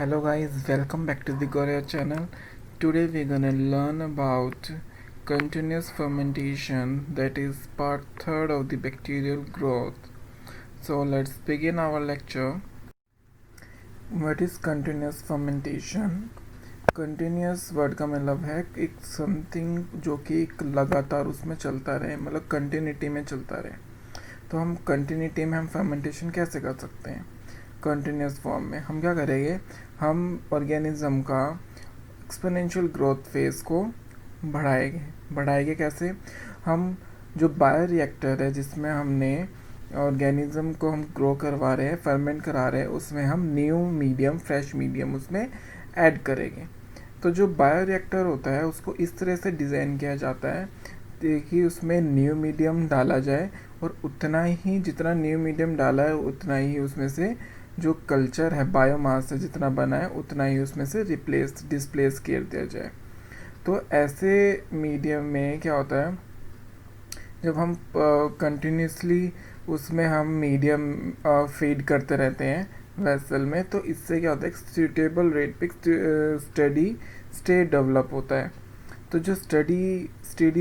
Hello guys, welcome back to the Goria channel. Today we're gonna learn about continuous fermentation, that is part third of the bacterial growth. So let's begin our lecture. What is continuous fermentation? Continuous word का मतलब है एक something जो कि एक लगातार उसमें चलता रहे, मतलब कंटिन्यूटी में चलता रहे। तो हम कंटिन्यूटी में हम फर्मेंटेशन कैसे कर सकते हैं? कंटिन्यूस फॉर्म में हम क्या करेंगे, हम ऑर्गेनिज्म का एक्सपोनेंशियल ग्रोथ फेज़ को बढ़ाएंगे कैसे? हम जो बायो रिएक्टर है जिसमें हमने ऑर्गेनिज्म को हम ग्रो करवा रहे हैं, फर्मेंट करा रहे हैं, उसमें हम न्यू मीडियम, फ्रेश मीडियम उसमें ऐड करेंगे। तो जो बायो रिएक्टर होता है उसको इस तरह से डिज़ाइन किया जाता है कि उसमें न्यू मीडियम डाला जाए और उतना ही, जितना न्यू मीडियम डाला है उतना ही उसमें से जो कल्चर है, बायोमास है, जितना बना है उतना ही उसमें से डिस्प्लेस कर दिया जाए। तो ऐसे मीडियम में क्या होता है, जब हम कंटिन्यूसली उसमें हम मीडियम फीड करते रहते हैं वेसल में, तो इससे क्या होता है, एक सूटेबल रेट पे स्टडी स्टेट डेवलप होता है। तो जो स्टडी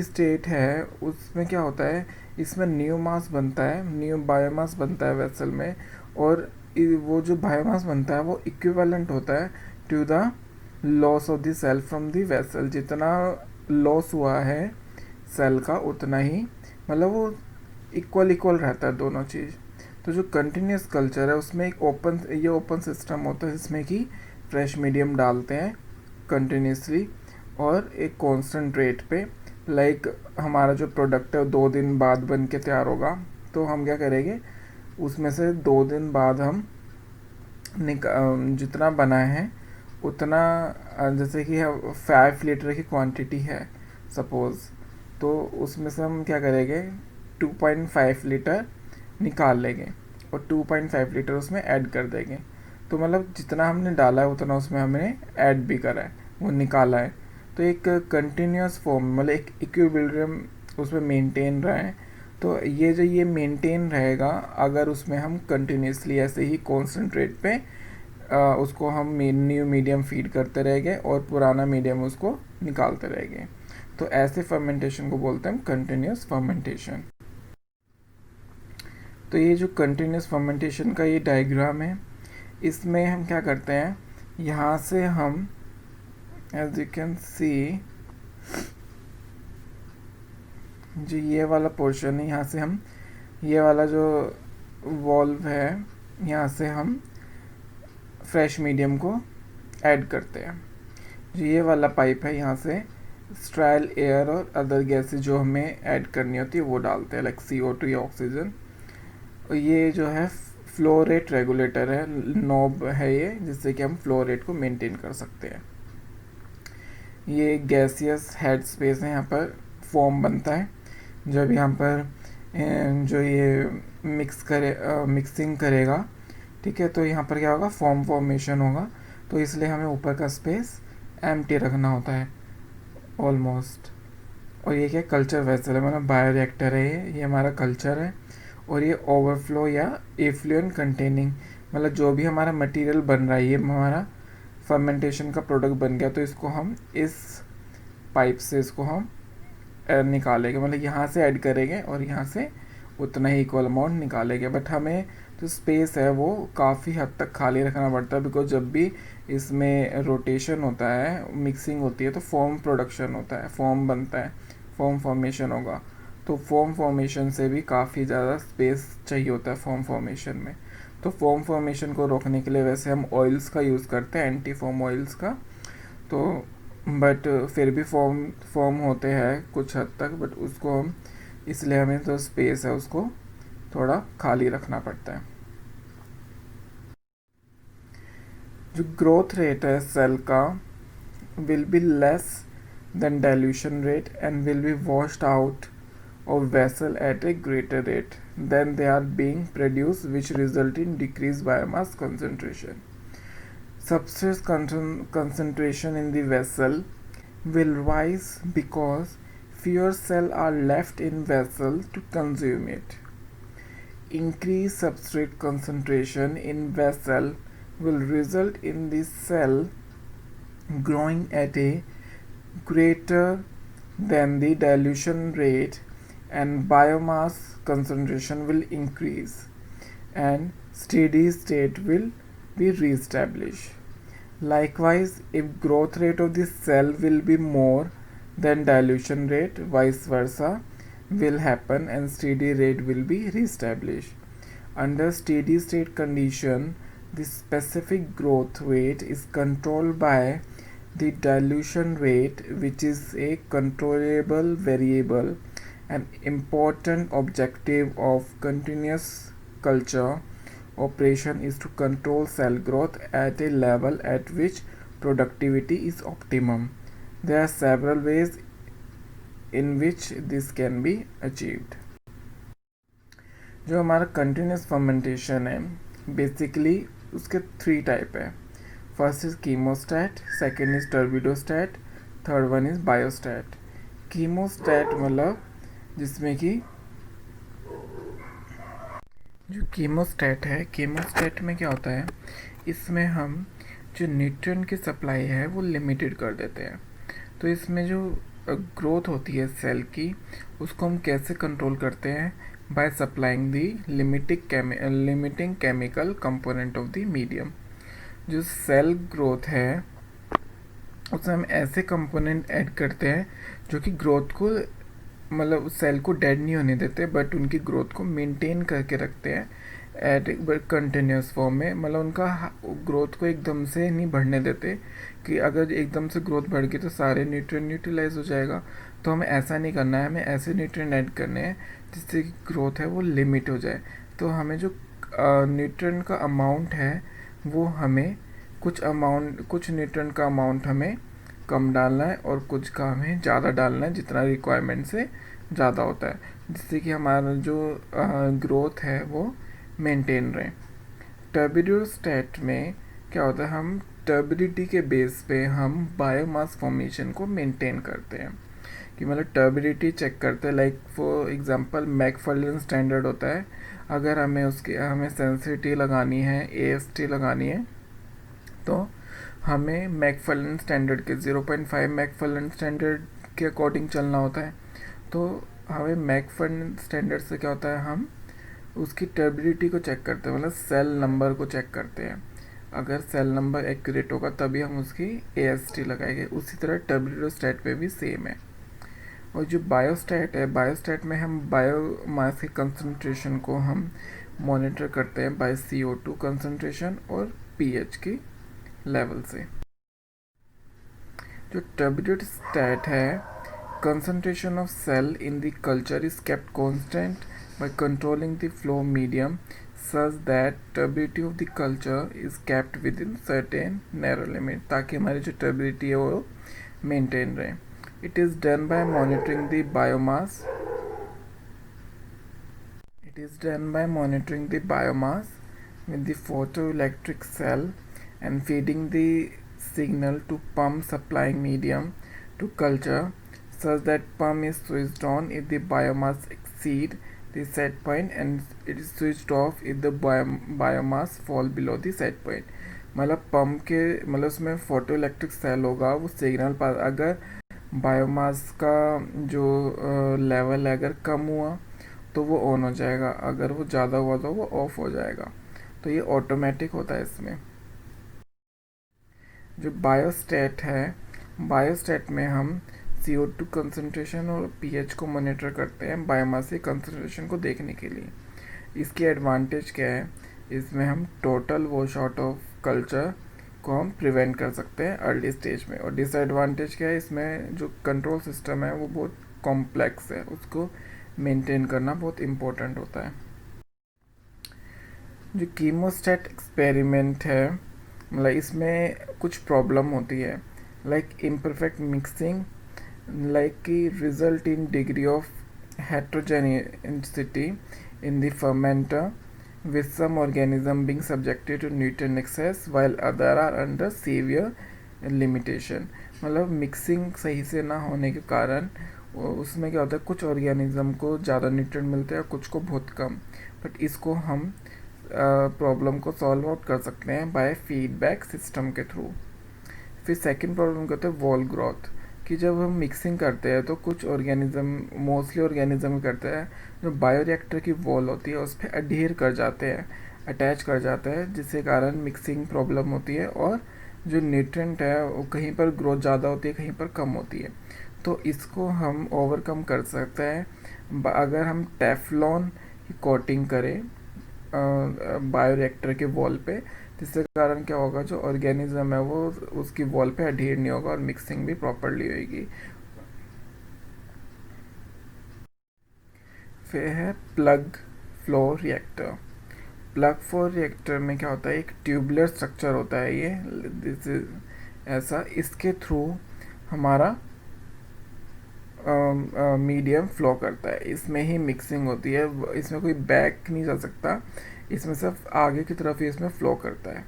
स्टेट है उसमें क्या होता है, इसमें न्यू मास बनता है, न्यू बायोमास बनता है वेसल में, और वो जो बायोमास बनता है वो इक्विवेलेंट होता है to the loss of the cell from the vessel. जितना लॉस हुआ है सेल का उतना ही, मतलब वो इक्वल रहता है दोनों चीज़। तो जो कंटिन्यूस कल्चर है उसमें एक ओपन सिस्टम होता है जिसमें कि फ्रेश मीडियम डालते हैं कंटिन्यूसली और एक कांस्टेंट रेट पे। लाइक हमारा जो प्रोडक्ट है 2 दिन बाद बन के तैयार होगा, तो हम क्या करेंगे, उसमें से 2 दिन बाद हम जितना बना है उतना, जैसे कि 5 लीटर की क्वांटिटी है सपोज़, तो उसमें से हम क्या करेंगे, 2.5 लीटर निकाल लेंगे और 2.5 लीटर उसमें ऐड कर देंगे। तो मतलब जितना हमने डाला है उतना उसमें हमने ऐड भी करा है, वो निकाला है। तो एक कंटिन्यूस फॉर्म, मतलब एक इक्विलिब्रियम उसमें मेंटेन रहा है। तो ये मेंटेन रहेगा अगर उसमें हम कंटिन्यूसली ऐसे ही कॉन्सेंट्रेट पे उसको हम न्यू मीडियम फीड करते रहेंगे और पुराना मीडियम उसको निकालते रहेंगे। तो ऐसे फर्मेंटेशन को बोलते हैं कंटिन्यूस फर्मेंटेशन। तो ये जो कंटिन्यूस फर्मेंटेशन का ये डायग्राम है, इसमें हम क्या करते हैं, यहाँ से हम एज यू कैन सी, जो ये वाला पोर्शन है, यहाँ से हम ये वाला जो वॉल्व है, यहाँ से हम फ्रेश मीडियम को ऐड करते हैं। जो ये वाला पाइप है, यहाँ से स्ट्राइल एयर और अदर गैसेज जो हमें ऐड करनी होती है वो डालते हैं, लाइक CO2 या ऑक्सीजन। और ये जो है फ्लो रेट रेगुलेटर है, नॉब है ये, जिससे कि हम फ्लो रेट को मेंटेन कर सकते हैं। ये गैसियस हेड स्पेस है, यहाँ पर फॉर्म बनता है जब यहाँ पर जो ये मिक्सिंग करेगा, ठीक है, तो यहाँ पर क्या होगा, फॉर्मेशन होगा। तो इसलिए हमें ऊपर का स्पेस एम्प्टी रखना होता है ऑलमोस्ट। और ये क्या कल्चर वेसल है, मतलब बायो रिएक्टर है, ये हमारा कल्चर है। और ये ओवरफ्लो या एफ्लुएंट कंटेनिंग, मतलब जो भी हमारा मटेरियल बन रहा है, ये हमारा फर्मेंटेशन का प्रोडक्ट बन गया, तो इसको हम इस पाइप से इसको हम निकालेंगे, मतलब यहाँ से ऐड करेंगे और यहाँ से उतना ही इक्वल अमाउंट निकालेंगे। बट हमें जो स्पेस है वो काफ़ी हद तक खाली रखना पड़ता है, बिकॉज जब भी इसमें रोटेशन होता है, मिक्सिंग होती है, तो फॉर्म प्रोडक्शन होता है, फॉर्म बनता है, फॉर्म फॉर्मेशन होगा। तो फॉर्म फॉर्मेशन से भी काफ़ी ज़्यादा स्पेस चाहिए होता है फॉर्म फॉर्मेशन में। तो फॉर्म फॉर्मेशन को रोकने के लिए वैसे हम ऑयल्स का यूज़ करते हैं, एंटी फॉर्म ऑयल्स का। तो बट फिर भी फॉर्म होते हैं कुछ हद तक, बट उसको हम, इसलिए हमें जो स्पेस है उसको थोड़ा खाली रखना पड़ता है। जो ग्रोथ रेट है सेल का will be less than dilution rate and will be washed out of vessel at a greater rate than they are being produced, which result in decreased biomass concentration. Substrate concentration in the vessel will rise because fewer cells are left in vessel to consume it. Increased substrate concentration in vessel will result in the cell growing at a greater than the dilution rate, and biomass concentration will increase and steady state will be re-established. Likewise, if growth rate of the cell will be more than dilution rate, vice versa will happen and steady rate will be re-established. Under steady state condition, the specific growth rate is controlled by the dilution rate, which is a controllable variable. An important objective of continuous culture operation is to control cell growth at a level at which productivity is optimum. There are several ways in which this can be achieved. जो हमारा continuous fermentation है, basically उसके 3 type है. First is chemostat, second is turbidostat, third one is biostat. Chemostat मतलब जिसमें कि जो कीमोस्टैट है, कीमोस्टैट में क्या होता है, इसमें हम जो न्यूट्रिएंट की सप्लाई है वो लिमिटेड कर देते हैं. तो इसमें जो ग्रोथ होती है सेल की, उसको हम कैसे कंट्रोल करते हैं, by supplying the limiting chemical component of the medium. जो सेल ग्रोथ है उसमें हम ऐसे कंपोनेंट ऐड करते हैं जो कि ग्रोथ को मतलब सेल को डेड नहीं होने देते, बट उनकी ग्रोथ को मेंटेन करके रखते हैं एट कंटिन्यूस फॉर्म में. मतलब उनका ग्रोथ को एकदम से नहीं बढ़ने देते कि अगर एकदम से ग्रोथ बढ़ गई तो सारे न्यूट्रिएंट यूटिलाइज हो जाएगा. तो हमें ऐसा नहीं करना है, हमें ऐसे न्यूट्रिएंट ऐड करने हैं जिससे कि ग्रोथ है वो लिमिट हो जाए. तो हमें जो न्यूट्रिएंट का अमाउंट है वो हमें कुछ न्यूट्रिएंट का अमाउंट हमें कम डालना है और कुछ का हमें ज़्यादा डालना है, जितना रिक्वायरमेंट से ज़्यादा होता है, जिससे कि हमारा जो ग्रोथ है वो मेंटेन रहे. टर्बिडोस्टैट में क्या होता है, हम टर्बिडिटी के बेस पे हम बायोमास फॉर्मेशन को मेंटेन करते हैं कि मतलब टर्बिडिटी चेक करते हैं. लाइक फॉर एग्जांपल मैकफर्लन स्टैंडर्ड होता है, अगर हमें सेंसिटिविटी लगानी है, AST लगानी है, तो हमें मैकफर्लन स्टैंडर्ड के 0.5 मैकफर्लन स्टैंडर्ड के अकॉर्डिंग चलना होता है. तो हमें मैकफर्लन स्टैंडर्ड से क्या होता है, हम उसकी टर्बिडिटी को चेक करते हैं, मतलब सेल नंबर को चेक करते हैं. अगर सेल नंबर एक्यूरेट होगा तभी हम उसकी AST लगाएंगे. उसी तरह टर्बिडोस्टैट पे भी सेम है. और जो बायोस्टैट है, बायोस्टैट में हम बायोमास की कंसंट्रेशन को हम मॉनिटर करते हैं बाय CO2 कंसंट्रेशन और pH की लेवल से. जो टर्बिडोस्टैट है, concentration of cell in the culture is kept constant by controlling the flow medium such that turbidity of the culture is kept within certain narrow limit, ताकि हमारी जो turbidity है वो maintain रहे. It is done by monitoring the biomass. It is done by monitoring the biomass with the photoelectric cell and feeding the signal to pump supplying medium to culture such that pump is switched on if the biomass exceed the set point and it is switched off if the biomass fall below the set point. मतलब pump के मतलब उसमें photo electric cell होगा, वो signal पर अगर biomass का जो लेवल है अगर कम हुआ तो वो ऑन हो जाएगा, अगर वो ज़्यादा हुआ तो वो ऑफ हो जाएगा. तो ये ऑटोमेटिक होता है. इसमें जो बायोस्टैट है, बायोस्टैट में हम CO2 कंसंट्रेशन और pH को मॉनिटर करते हैं बायोमास की कंसंट्रेशन को देखने के लिए. इसकी एडवांटेज क्या है, इसमें हम total wash out of culture को हम प्रिवेंट कर सकते हैं अर्ली स्टेज में. और डिसएडवांटेज क्या है, इसमें जो कंट्रोल सिस्टम है वो बहुत कॉम्प्लेक्स है, उसको मेंटेन करना बहुत इम्पोर्टेंट होता है. जो कीमोस्टैट एक्सपेरिमेंट है, मतलब इसमें कुछ प्रॉब्लम होती है, like imperfect mixing, like result in degree of heterogeneity in the fermenter, with some organism being subjected to nutrient excess while other are under severe limitation. मतलब मिक्सिंग सही से ना होने के कारण उसमें क्या होता है, कुछ ऑर्गेनिज्म को ज़्यादा न्यूट्रिएंट मिलते हैं और कुछ को बहुत कम. बट इसको हम प्रॉब्लम को सॉल्व आउट कर सकते हैं बाय फीडबैक सिस्टम के थ्रू। फिर सेकंड प्रॉब्लम कहते हैं वॉल ग्रोथ, कि जब हम मिक्सिंग करते हैं तो कुछ ऑर्गेनिज्म, मोस्टली ऑर्गेनिज्म करते हैं, जो बायोरिएक्टर की वॉल होती है उस पर अडहेर कर जाते हैं, अटैच कर जाते हैं, जिसके कारण मिक्सिंग प्रॉब्लम होती है और जो न्यूट्रिएंट है वो कहीं पर ग्रोथ ज़्यादा होती है, कहीं पर कम होती है। तो इसको हम ओवरकम कर सकते हैं अगर हम टेफ्लॉन की कोटिंग करें बायोरिएक्टर के वॉल पे, जिसके कारण क्या होगा, जो ऑर्गेनिज्म है वो उसकी वॉल पे अडहेर नहीं होगा और मिक्सिंग भी प्रॉपरली होगी। फिर है plug flow reactor. Plug flow reactor में क्या होता है, एक ट्यूबुलर स्ट्रक्चर होता है ये, दिस इज ऐसा, इसके थ्रू हमारा मीडियम फ्लो करता है, इसमें ही मिक्सिंग होती है, इसमें कोई बैक नहीं जा सकता, इसमें सिर्फ आगे की तरफ ही इसमें फ्लो करता है।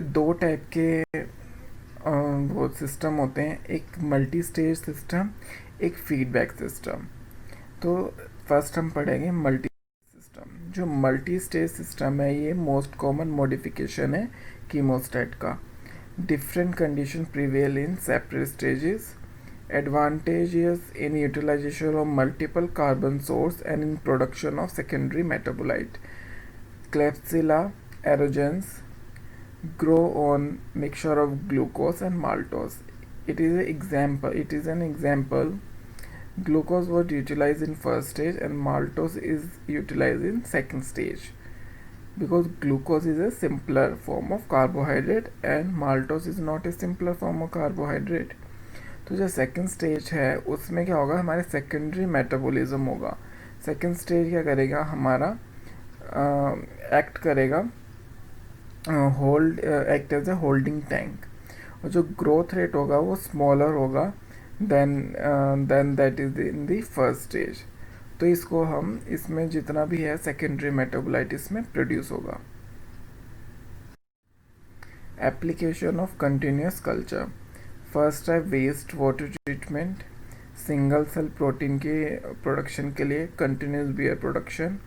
दो टाइप के वो सिस्टम होते हैं, एक मल्टी स्टेज सिस्टम, एक फीडबैक सिस्टम। तो फर्स्ट हम पढ़ेंगे मल्टी सिस्टम। जो मल्टी स्टेज सिस्टम है ये मोस्ट कॉमन मॉडिफिकेशन है कीमोस्टेट का। Different conditions prevail in separate stages. Advantages in utilization of multiple carbon source and in production of secondary metabolite. Klebsiella aerogens grow on mixture of glucose and maltose. It is an example. Glucose was utilized in first stage and maltose is utilized in second stage, because glucose is a simpler form of carbohydrate and maltose is not a simpler form of carbohydrate. तो जो second stage है उसमें क्या होगा, हमारे secondary metabolism होगा। Second stage क्या करेगा, हमारा एक्ट करेगा, hold act as a holding tank, और जो ग्रोथ रेट होगा वो स्मॉलर होगा than that is in the first stage. तो इसको हम, इसमें जितना भी है सेकेंडरी मेटाबोलाइट इसमें प्रोड्यूस होगा। Application of continuous culture. First है waste water treatment, single cell protein के प्रोडक्शन के लिए, continuous beer production,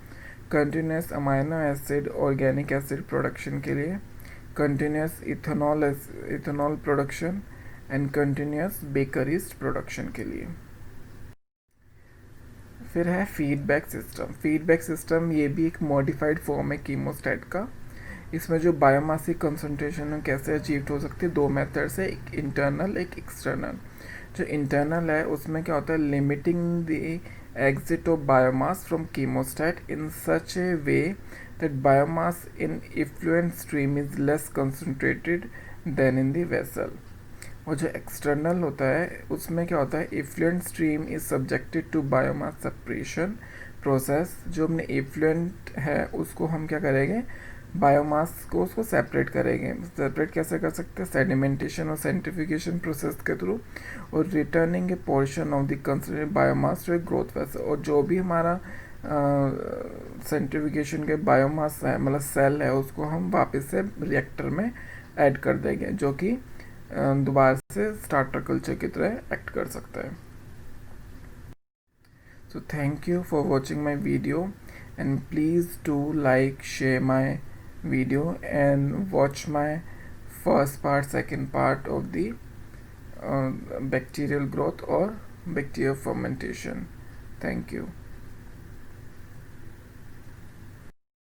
continuous amino acid organic acid production के लिए, continuous ethanol production and continuous bakeries production के लिए। फिर है फीडबैक सिस्टम। फीडबैक सिस्टम ये भी एक मॉडिफाइड फॉर्म है कीमोस्टेट का। इसमें जो बायोमास की कंसंट्रेशन है कैसे अचीव हो सकती है, दो मेथड से, एक इंटरनल एक एक्सटर्नल। जो इंटरनल है उसमें क्या होता है, limiting the exit of biomass from chemostat in such a way that biomass in effluent stream is less concentrated than in the vessel. और जो एक्सटर्नल होता है उसमें क्या होता है, effluent stream is subjected to biomass separation process. जो अपने इफ्लुएंट है उसको हम क्या करेंगे, बायोमास को उसको सेपरेट करेंगे। सेपरेट कैसे कर सकते हैं, सेडिमेंटेशन और सेंट्रीफ्यूगेशन प्रोसेस के थ्रू, और returning a portion of the considered biomass to a growth vessel. और जो भी हमारा सेंट्रीफ्यूगेशन के बायोमास है, मतलब सेल है, उसको हम वापस से रिएक्टर में ऐड कर देंगे, जो कि दोबारा से स्टार्टर कल्चर की तरह एक्ट कर सकता है। So thank you for watching my video and please do like share my video and watch my first part, second part of the bacterial growth or bacterial fermentation. Thank you.